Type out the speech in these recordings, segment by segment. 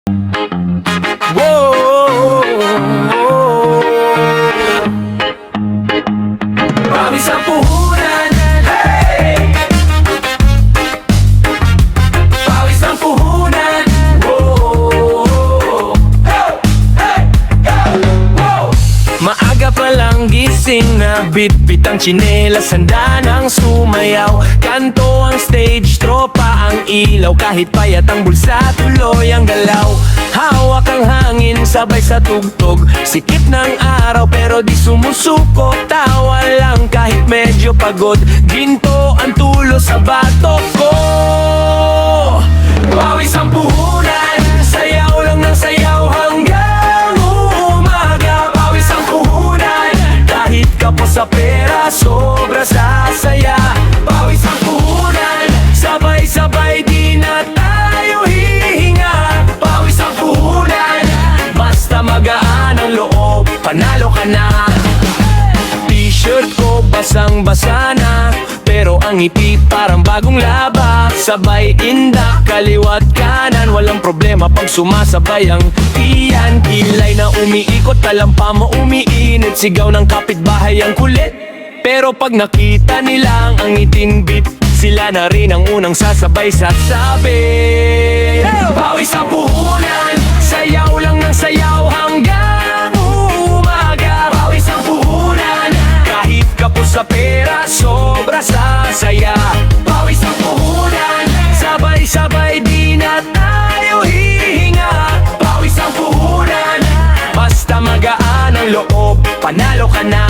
Whoa, pawis ang puhunan. Hey! Pawis ang puhunan. Whoa, hey, hey, hey, whoa. Maaga pa lang gising na bit-bit ang tsinelas, handa nang sumayaw. Kanto ang stage, tropa ang ilaw, kahit payat ang bulsa, tuloy ang galaw. Hawak ang hangin, sabay sa tugtog, sikip ng araw pero di sumusuko. Tawa lang kahit medyo pagod, ginto ang tulo sa batok ko. Pawis ang puhunan, sayaw lang ng sayaw hanggang umaga. Pawis ang puhunan, kahit kapos sa pera, sobra sa saya. Pawis ang puhunan, sabay-sabay di na tayo hihinga. Pawis ang puhunan, basta magaan ang loob, panalo ka na. T-shirt ko basang-basa na, pero ang ngiti parang bagong laba. Sabay indak, kaliwat kanan, walang problema pag sumasabay ang iyan. Kilay na umiikot, talampa mo umiinit, sigaw ng kapitbahay ang kulit. Pero pag nakita nilang ang ngiting beat, sila na rin ang unang sasabay sasabi. Pawis ang puhunan, sayaw lang ng sayaw hanggang umaga. Pawis ang puhunan, kahit kapos sa pera, sobra sa saya. Pawis ang puhunan, sabay-sabay di na tayo hihinga. Pawis ang puhunan, basta magaan ang loob, panalo ka na.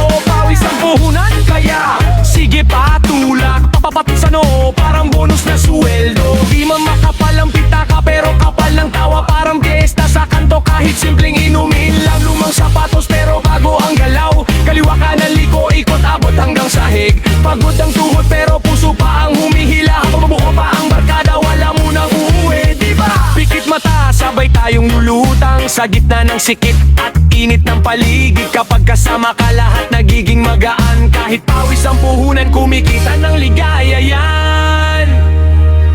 O pawis ang puhunan, kaya sige patulak, papapatok sa noo, parang bonus na suweldo. Di man makapal ang pitaka pero kapal ng tawa, parang piyesta sa kanto. Kahit simpleng inumin lang, lumang sapatos pero bago ang galaw. Kaliwa kanan liko, ikot abot hanggang sahig. Pagod ang tuhod pero puso pa ang humihila. Mabuo pa ang barkada, wala munang uuwi, diba? Pikit mata, sabay tayong lulutang sa gitna ng sikip at init ng paligid. Kapag kasama ka lahat nagiging magaan, kahit pawis ang puhunan, kumikita ng ligaya yan.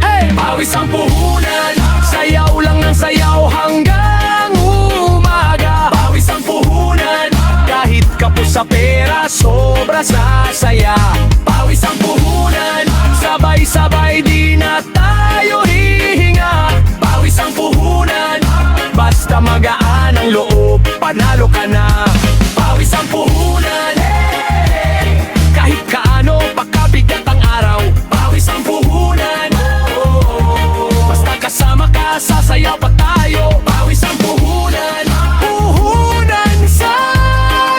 Hey! Pawis ang puhunan, sayaw lang ng sayaw hanggang umaga. Pawis ang puhunan, kahit kapos sa pera, sobra sa saya. Pawis ang puhunan, sabay-sabay di na tayo hihinga. Pawis ang puhunan, basta magaan ang loob, panalo ka na. Pawis ang puhunan, hey! Kahit kaano, pagkabigat ang araw. Pawis ang puhunan, basta kasama ka, sasayaw pa tayo. Pawis ang puhunan, puhunan sa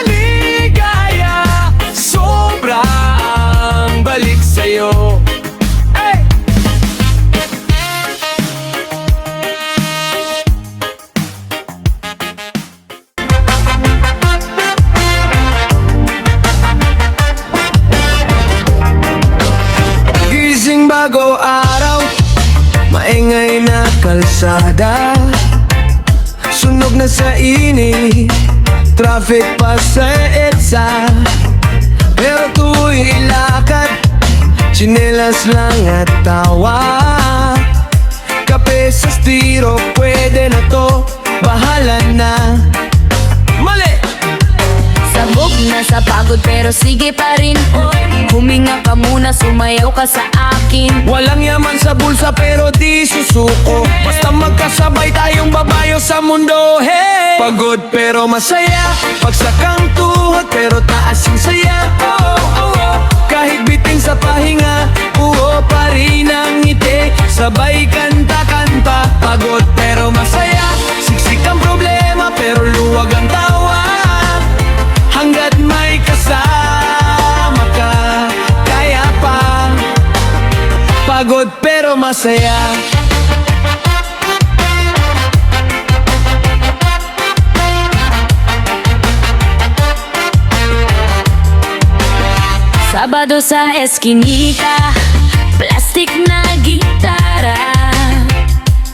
ligaya, sobra ang balik sa'yo. Hey! Gising bago araw, maingay na kalsada, sunog na sa init, traffic pa sa EDSA. Pero tuloy ilakad, tsinelas lang at tawa. Kape sa stiro, pwede na to, bahala na. Mali! Sabog na sa pagod pero sige pa rin. Huminga ka muna, sumayaw ka sa akin. Walang yaman sa bulsa pero di susuko, basta magkasabay tayong babayo sa mundo. Hey! Pagod pero masaya, pagsakang tuhod pero taas yung saya. Oh, oh, oh. Kahit biting sa pahinga, uho pa rin ang ngiti, sabay kanta-kanta. Pagod pero masaya, siksik ang problema pero luwag ang tawa. Hanggat may kasama ka, kaya pa. Pagod pero masaya. Sabado sa eskinita, plastic na gitara,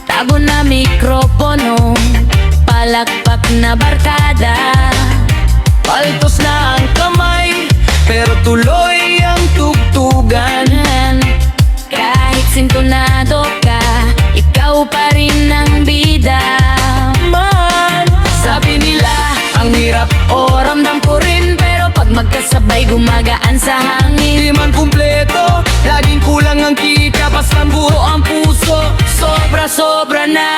tago na mikropono, palakpak na barkada. Paltos na ang kamay, pero tuloy ang tugtugan. Kahit sintonado ka, ikaw pa rin ang bida. sa hangin. Di man kumpleto, laging kulang ang kita, basta buo ang puso, sobra-sobra na.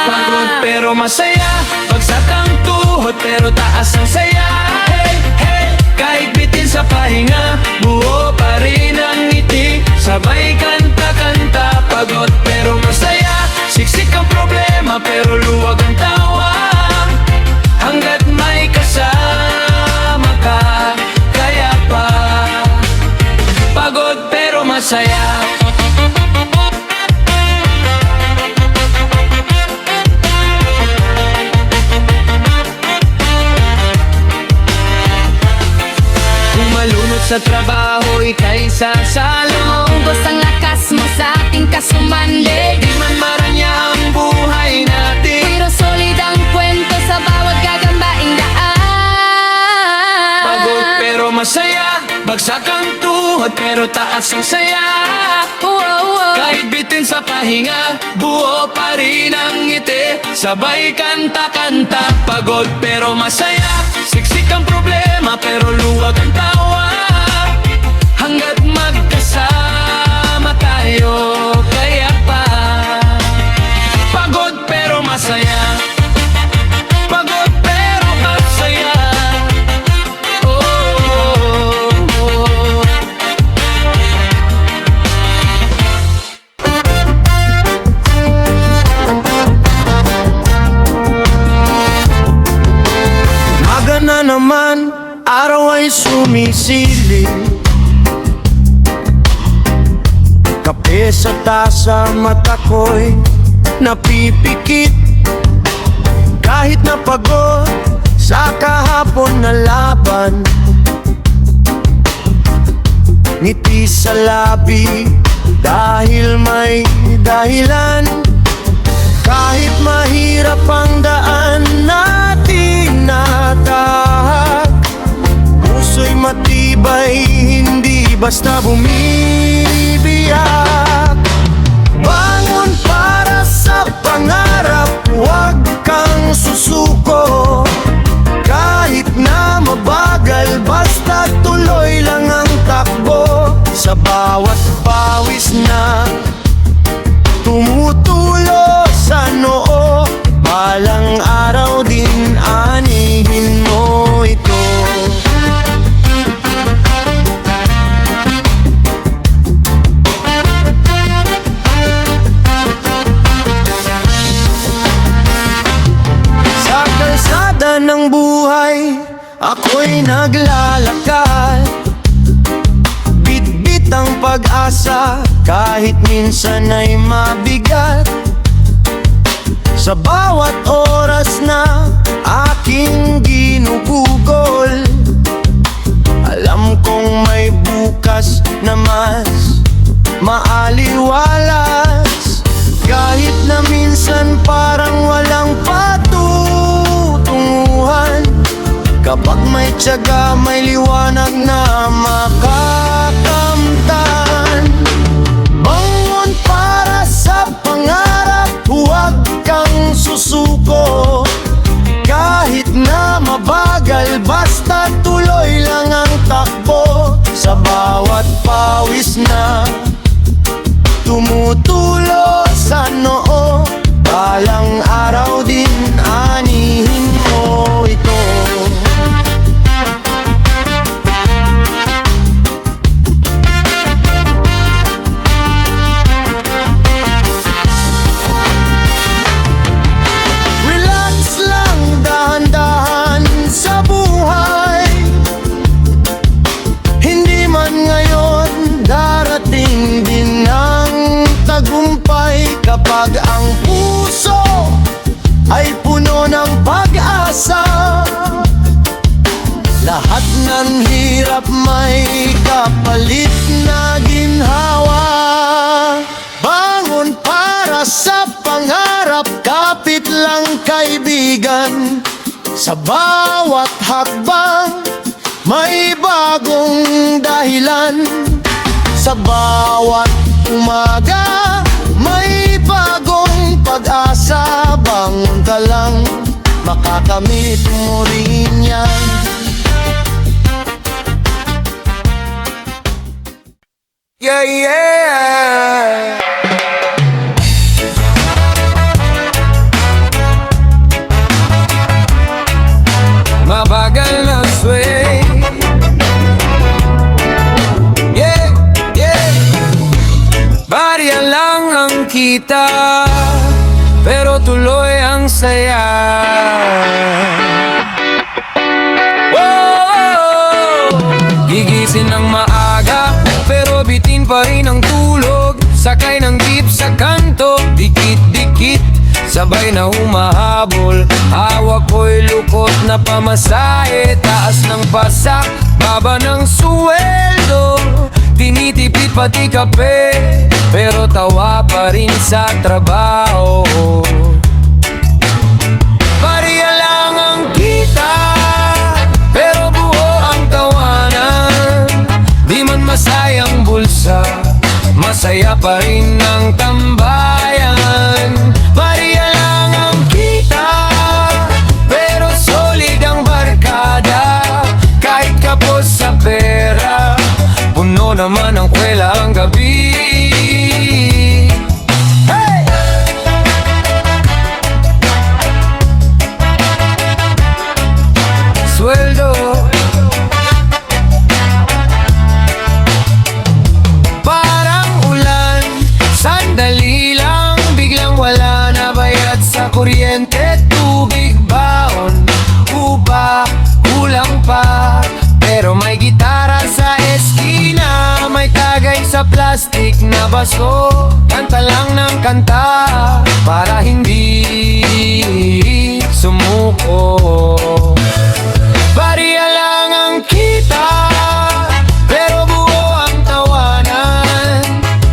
Pagod pero masaya, bagsak ang tuhod pero taas ang saya. Hey, hey, kahit bitin sa pahinga, buo pa rin ang ngiti, sabay kanta-kanta. Pagod pero masaya, siksik ang problema pero luwag ang tawa. Hanggat may kasama ka, kaya pa. Pagod pero masaya. Kung malunod sa trabaho, ika'y sasalo. Maubos ang lakas mo sa ating kasumande. Di man maranya ang buhay natin, Pero solid ang kwento sa bawat gagambaing daan. pagod pero masaya, bagsak ang tuhod pero taas ang saya. Kahit bitin sa pahinga, buo pa rin ang ngiti, sabay kanta-kanta. Pagod pero masaya, siksik ang problema pero luwag ang tawa. Hanggat magkasama tayo, kaya pa. Pagod pero masaya, pagod pero masaya. Oh, oh, oh. Umaga na naman, araw ay sumisili. Kape sa tasa, mata ko'y napipikit. Kahit napagod sa kahapon na laban, ngiti sa labi dahil may dahilan. Kahit mahirap ang daan natin natahak, puso'y matibay, hindi basta bumibiyak. Bangon para sa pangarap, huwag kang susuko. Kahit na mabagal, basta tuloy lang ang takbo. Sa bawat pawis na tumutulo sa noo, balang araw din anihin mo ito. Sa kalsada ng buhay, ako'y naglalakad. Bit-bit ang pag-asa, kahit minsan ay mabigat. Sa bawat oras na aking ginugugol, alam kong may bukas na mas maaliwalas. Kahit na minsan parang walang patutunguhan, kapag may tiyaga, may liwanag na makakamtan. Bangon para sa pangarap, huwag kang susuko. Kahit na mabagal, basta tuloy lang ang takbo. Sa bawat pawis na tumutulo sa noo, balang araw din anihin mo ito. Relax lang, dahan-dahan sa buhay. Hindi man ngayon, darating din ang tagumpay. Kapag ang puso ay puno ng pag-asa, lahat ng hirap may kapalit na ginhawa. Bangon para sa pangarap, kapit lang kaibigan. Sa bawat hakbang, may bagong dahilan. Sa bawat umaga, may bagong pag-asa. Bangon ka lang, makakamit mo rin yan. Yeah, yeah. Mabagal na sway. Yeah, yeah. Barya lang ang kita, pero tuloy ang saya. Whoa! Gigising ng maaga, pero bitin pa rin ang tulog. Sakay ng jeep sa kanto, dikit-dikit, sabay na humahabol. Hawak ko'y lukot na pamasahe, taas ng pasak, baba ng suweldo. Tinitipid pati kape, pero tawa pa rin sa trabaho. Barya lang ang kita, pero buo ang tawanan. Di man masayang bulsa, masaya pa rin ang tambayan. Barya lang ang kita, pero solid ang barkada. Kahit kapos sa pera, puno naman ang kwela ang gabi. Hey! Sweldo, parang ulan, sandali lang, biglang wala na bayad sa kuryente, tubig, baon, upa, kulang pa. Pero may gitara sa eskina, may tagay sa plastic na baso. Kanta lang ng kanta para hindi sumuko. Barya lang ang kita, pero buo ang tawanan.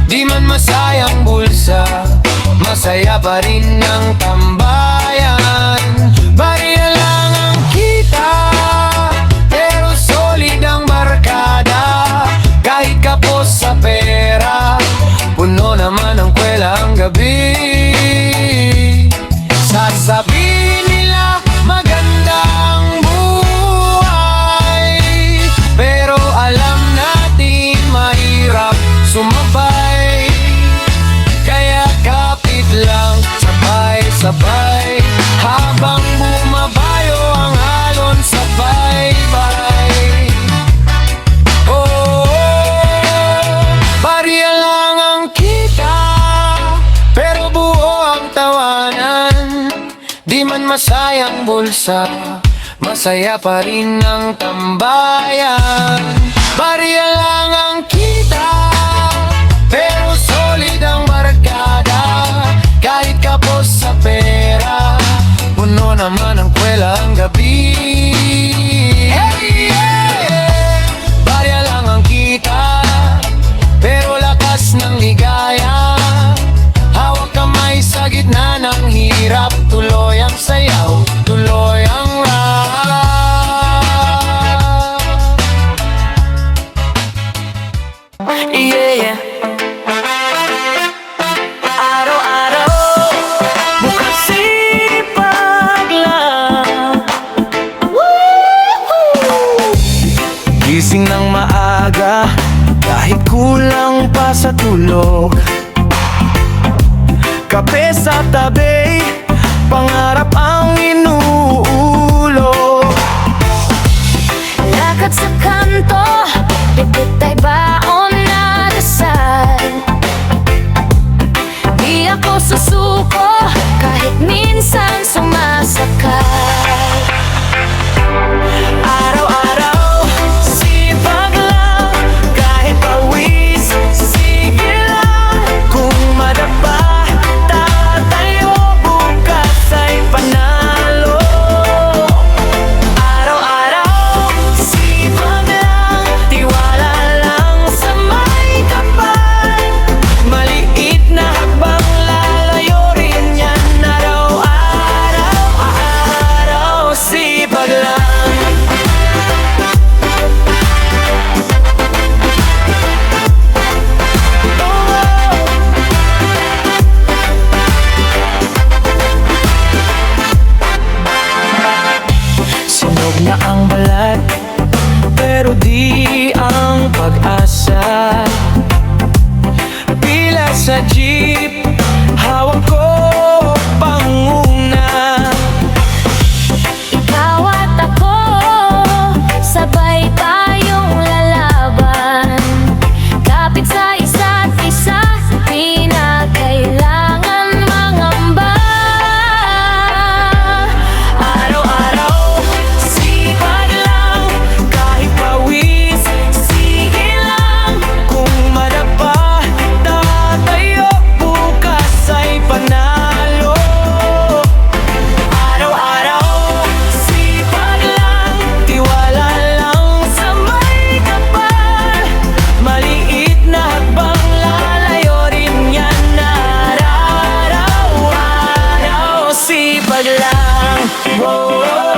Di man masayang bulsa, masaya pa rin ang tambayan. Barya lang ang kita, pero solid ang barkada. Kahit kapos sa pera, puno naman ang kwela ang gabi. Sasabihin nila maganda ang buhay, pero alam natin mahirap sumabay. Kaya kapit lang, sabay-sabay, habang bumabayo ang alon sa baybay. Oh, barya lang ang kita, pero buo ang tawanan. Di man masayang bulsa, masaya pa rin ang tambayan. Barya lang ang kita, pero solid ang barkada. Kahit kapos sa pera, puno naman ang kwela ang gabi. Hey, yeah! Barya lang ang kita, pero lakas ng ligaya. Hawak kamay sa gitna ng hirap, tuloy ang sayaw, tuloy ang rap. Whoa,